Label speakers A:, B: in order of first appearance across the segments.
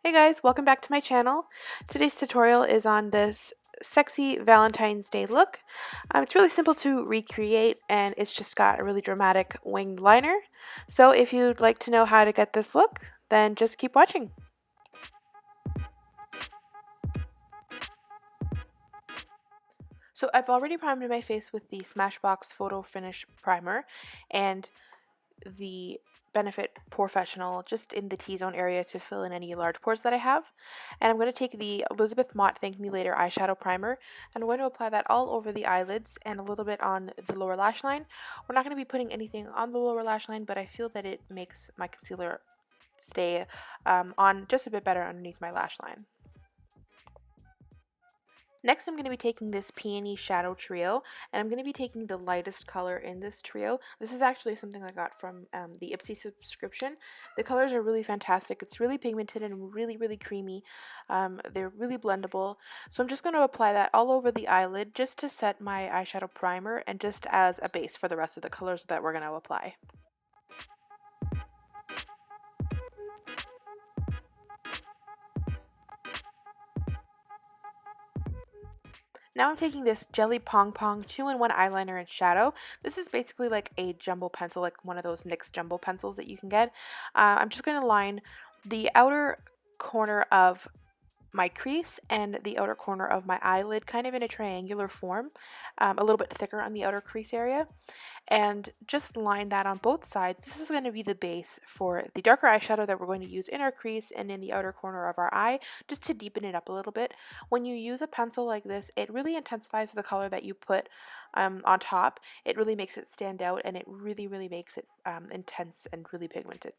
A: Hey guys, welcome back to my channel. Today's tutorial is on this sexy Valentine's Day look. It's really simple to recreate and it's just got a really dramatic winged liner. So if you'd like to know how to get this look, then just keep watching. So I've already primed my face with the Smashbox Photo Finish Primer and the Benefit POREfessional just in the T-zone area to fill in any large pores that I have. And I'm going to take the Elizabeth Mott Thank Me Later eyeshadow primer and I'm going to apply that all over the eyelids and a little bit on the lower lash line. We're not going to be putting anything on the lower lash line, but I feel that it makes my concealer stay on just a bit better underneath my lash line. Next, I'm going to be taking this Peony Shadow Trio, and I'm going to be taking the lightest color in this trio. This is actually something I got from the Ipsy subscription. The colors are really fantastic. It's really pigmented and really, really creamy. They're really blendable. So I'm just going to apply that all over the eyelid just to set my eyeshadow primer and just as a base for the rest of the colors that we're going to apply. Now I'm taking this Jelly Pong 2-in-1 eyeliner and shadow. This is basically like a jumbo pencil, like one of those NYX jumbo pencils that you can get. I'm just going to line the outer corner of my crease and the outer corner of my eyelid kind of in a triangular form, a little bit thicker on the outer crease area, and just line that on both sides. This is going to be the base for the darker eyeshadow that we're going to use in our crease and in the outer corner of our eye, just to deepen it up a little bit. When you use a pencil like this, it really intensifies the color that you put on top. It really makes it stand out and it really, really makes it intense and really pigmented.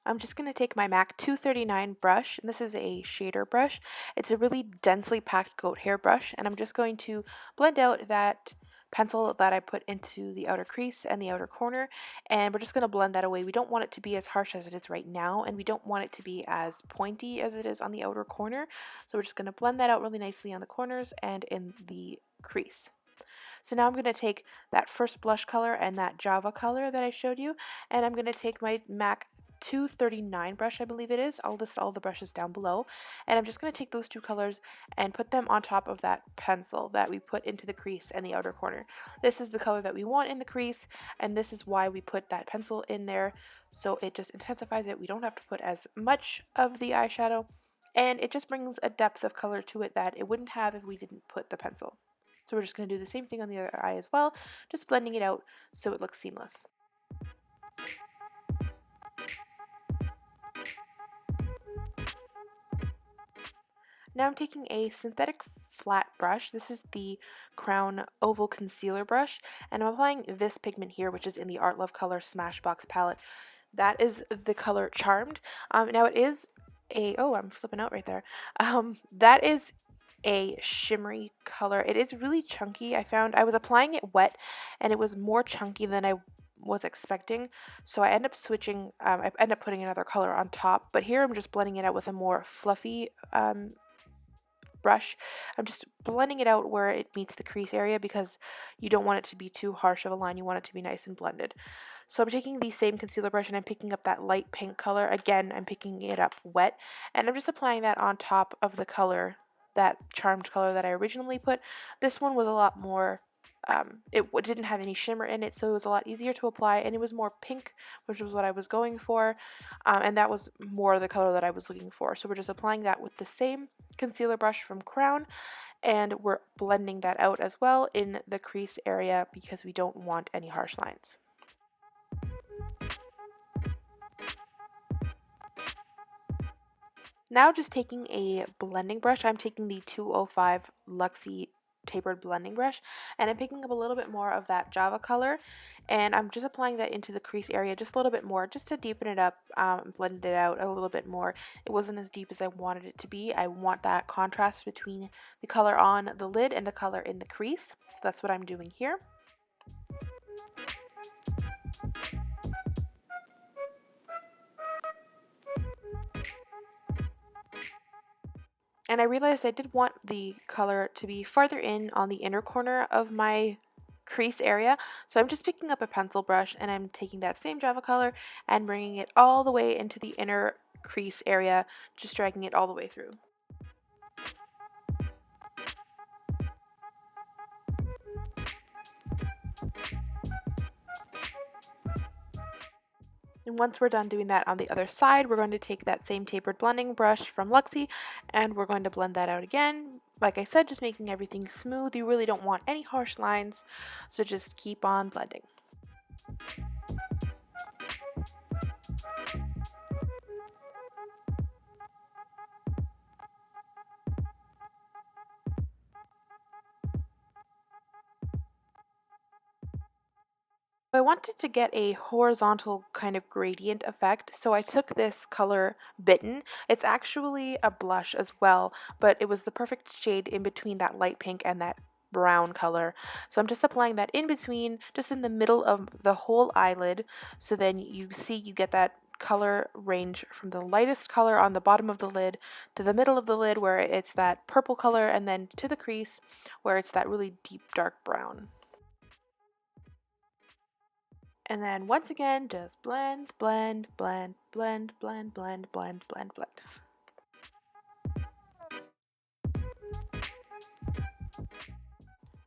A: I'm just going to take my MAC 239 brush, and this is a shader brush. It's a really densely packed goat hair brush, and I'm just going to blend out that pencil that I put into the outer crease and the outer corner, and we're just going to blend that away. We don't want it to be as harsh as it is right now, and we don't want it to be as pointy as it is on the outer corner, so we're just going to blend that out really nicely on the corners and in the crease. So now I'm going to take that first blush color and that Java color that I showed you, and I'm going to take my MAC 239 brush, I believe it is. I'll list all the brushes down below, and I'm just going to take those two colors and put them on top of that pencil that we put into the crease and the outer corner. This is the color that we want in the crease, and this is why we put that pencil in there, so it just intensifies it. We don't have to put as much of the eyeshadow, and it just brings a depth of color to it that it wouldn't have if we didn't put the pencil. So we're just going to do the same thing on the other eye as well, just blending it out so it looks seamless. Now I'm taking a synthetic flat brush. This is the Crown Oval Concealer brush, and I'm applying this pigment here, which is in the Art Love Color Smashbox palette. That is the color Charmed. Now it is I'm flipping out right there. That is a shimmery color. It is really chunky. I found I was applying it wet, and it was more chunky than I was expecting, so I end up switching. I end up putting another color on top, but here I'm just blending it out with a more fluffy brush. I'm just blending it out where it meets the crease area because you don't want it to be too harsh of a line. You want it to be nice and blended. So I'm taking the same concealer brush and I'm picking up that light pink color. Again, I'm picking it up wet, and I'm just applying that on top of the color, that Charmed color that I originally put. This one was a lot more it didn't have any shimmer in it, so it was a lot easier to apply, and it was more pink, which was what I was going for, and that was more the color that I was looking for. So we're just applying that with the same concealer brush from Crown, and we're blending that out as well in the crease area because we don't want any harsh lines. Now just taking a blending brush, I'm taking the 205 Luxe tapered blending brush, and I'm picking up a little bit more of that Java color, and I'm just applying that into the crease area just a little bit more, just to deepen it up, blend it out a little bit more. It wasn't as deep as I wanted it to be. I want that contrast between the color on the lid and the color in the crease, so that's what I'm doing here. And I realized I did want the color to be farther in on the inner corner of my crease area. So I'm just picking up a pencil brush and I'm taking that same Java color and bringing it all the way into the inner crease area, just dragging it all the way through. And once we're done doing that on the other side, we're going to take that same tapered blending brush from Luxe and we're going to blend that out again. Like I said, just making everything smooth. You really don't want any harsh lines, so just keep on blending. I wanted to get a horizontal kind of gradient effect, so I took this color Bitten. It's actually a blush as well, but it was the perfect shade in between that light pink and that brown color. So I'm just applying that in between, just in the middle of the whole eyelid, so then you see you get that color range from the lightest color on the bottom of the lid to the middle of the lid where it's that purple color, and then to the crease where it's that really deep dark brown. And then once again, just blend, blend, blend, blend, blend, blend, blend, blend, blend.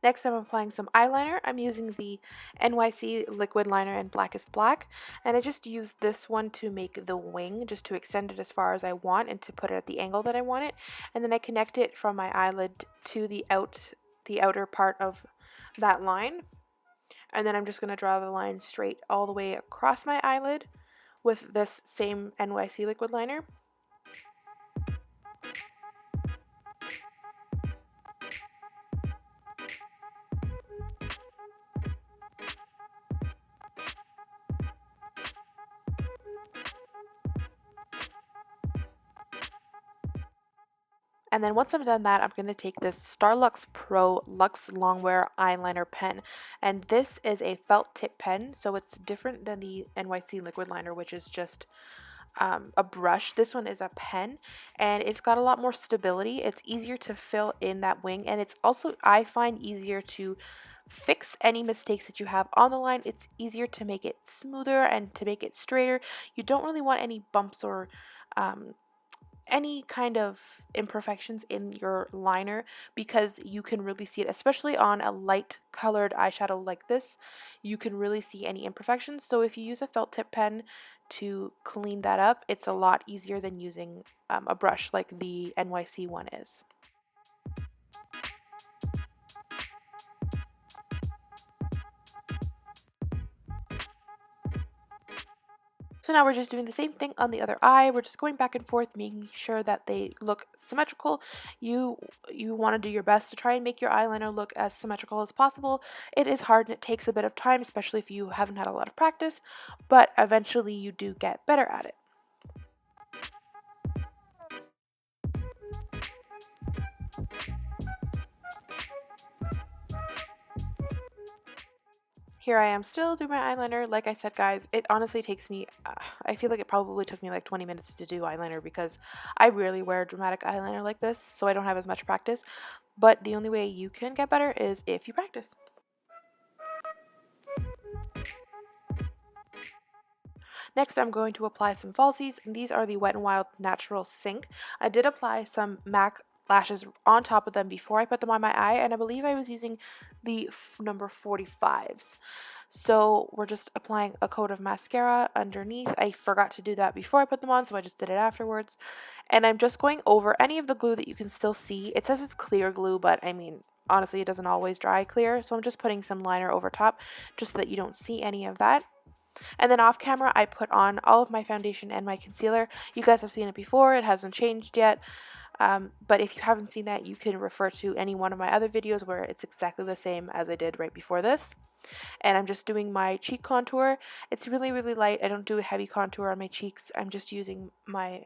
A: Next, I'm applying some eyeliner. I'm using the NYC Liquid Liner in Blackest Black, and I just use this one to make the wing, just to extend it as far as I want and to put it at the angle that I want it. And then I connect it from my eyelid to the outer part of that line. And then I'm just going to draw the line straight all the way across my eyelid with this same NYC liquid liner. And then once I'm done that, I'm going to take this Starlooks Pro Luxe Longwear Eyeliner pen. And this is a felt tip pen, so it's different than the NYC liquid liner, which is just a brush. This one is a pen, and it's got a lot more stability. It's easier to fill in that wing, and it's also, I find, easier to fix any mistakes that you have on the line. It's easier to make it smoother and to make it straighter. You don't really want any bumps or any kind of imperfections in your liner, because you can really see it, especially on a light colored eyeshadow like this. You can really see any imperfections. So if you use a felt tip pen to clean that up, it's a lot easier than using a brush like the NYC one is. So now we're just doing the same thing on the other eye. We're just going back and forth, making sure that they look symmetrical. You want to do your best to try and make your eyeliner look as symmetrical as possible. It is hard and it takes a bit of time, especially if you haven't had a lot of practice, but eventually you do get better at it. Here I am still doing my eyeliner. Like I said, guys, it honestly takes me, I feel like it probably took me like 20 minutes to do eyeliner, because I rarely wear dramatic eyeliner like this, so I don't have as much practice. But the only way you can get better is if you practice. Next, I'm going to apply some falsies, and these are the Wet n Wild Natural Sync. I did apply some MAC lashes on top of them before I put them on my eye, and I believe I was using the number 45s. So we're just applying a coat of mascara underneath. I forgot to do that before I put them on, so I just did it afterwards. And I'm just going over any of the glue that you can still see. It says it's clear glue, but I mean, honestly, it doesn't always dry clear. So I'm just putting some liner over top just so that you don't see any of that. And then off camera, I put on all of my foundation and my concealer. You guys have seen it before. It hasn't changed yet. But if you haven't seen that, you can refer to any one of my other videos where it's exactly the same as I did right before this. And I'm just doing my cheek contour. It's really, really light. I don't do a heavy contour on my cheeks. I'm just using my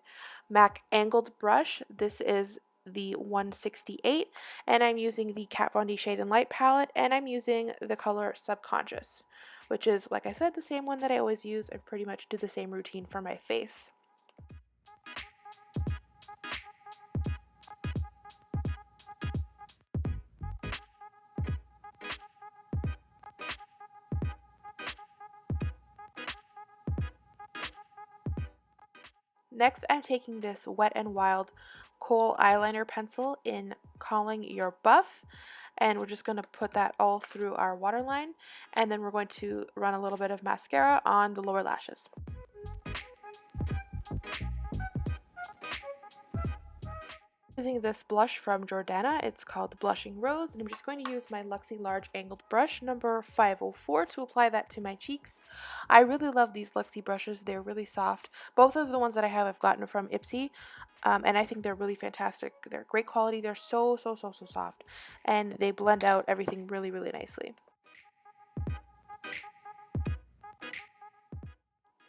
A: MAC angled brush. This is the 168, and I'm using the Kat Von D Shade and Light palette, and I'm using the color Subconscious, which is, like I said, the same one that I always use, and pretty much do the same routine for my face. Next, I'm taking this Wet n Wild Kohl eyeliner pencil in Calling Your Buff, and we're just going to put that all through our waterline, and then we're going to run a little bit of mascara on the lower lashes. Using this blush from Jordane, it's called Blushing Rose, and I'm just going to use my Luxe Large Angled Brush number 504 to apply that to my cheeks. I really love these Luxe brushes. They're really soft. Both of the ones that I have I've gotten from Ipsy, and I think they're really fantastic. They're great quality. They're so soft, and they blend out everything really, really nicely.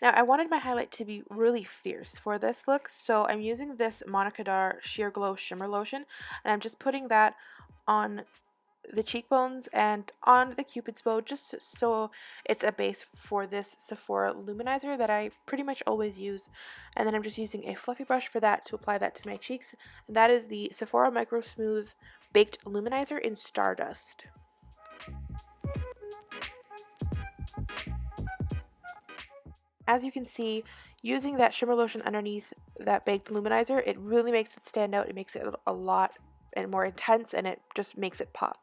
A: Now, I wanted my highlight to be really fierce for this look, so I'm using this Monica Dar Sheer Glow Shimmer Lotion, and I'm just putting that on the cheekbones and on the cupid's bow, just so it's a base for this Sephora luminizer that I pretty much always use. And then I'm just using a fluffy brush for that to apply that to my cheeks, and that is the Sephora Micro Smooth Baked Luminizer in Stardust. As you can see, using that shimmer lotion underneath that baked luminizer, it really makes it stand out. It makes it a lot and more intense, and it just makes it pop.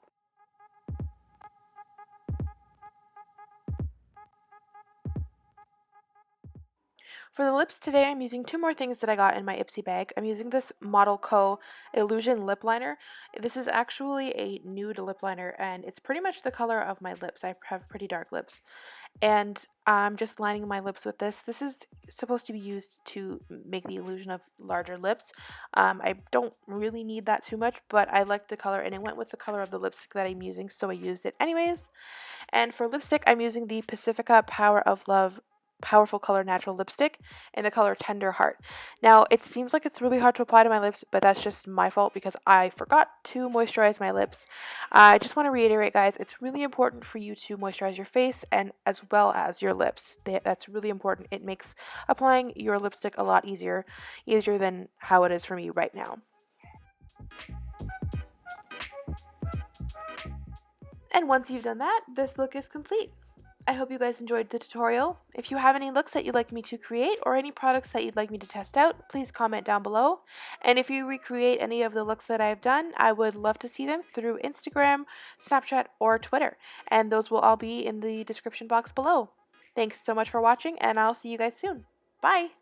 A: For the lips today, I'm using two more things that I got in my Ipsy bag. I'm using this Model Co. Illusion Lip Liner. This is actually a nude lip liner, and it's pretty much the color of my lips. I have pretty dark lips. And I'm just lining my lips with this. This is supposed to be used to make the illusion of larger lips. I don't really need that too much, but I like the color, and it went with the color of the lipstick that I'm using, so I used it anyways. And for lipstick, I'm using the Pacifica Power of Love Powerful Color Natural Lipstick in the color Tender Heart. Now, it seems like it's really hard to apply to my lips, but that's just my fault because I forgot to moisturize my lips. I just want to reiterate, guys, it's really important for you to moisturize your face and as well as your lips. That's really important. It makes applying your lipstick a lot easier than how it is for me right now. And once you've done that, this look is complete. I hope you guys enjoyed the tutorial. If you have any looks that you'd like me to create or any products that you'd like me to test out, please comment down below. And if you recreate any of the looks that I've done, I would love to see them through Instagram, Snapchat, or Twitter. And those will all be in the description box below. Thanks so much for watching, and I'll see you guys soon. Bye!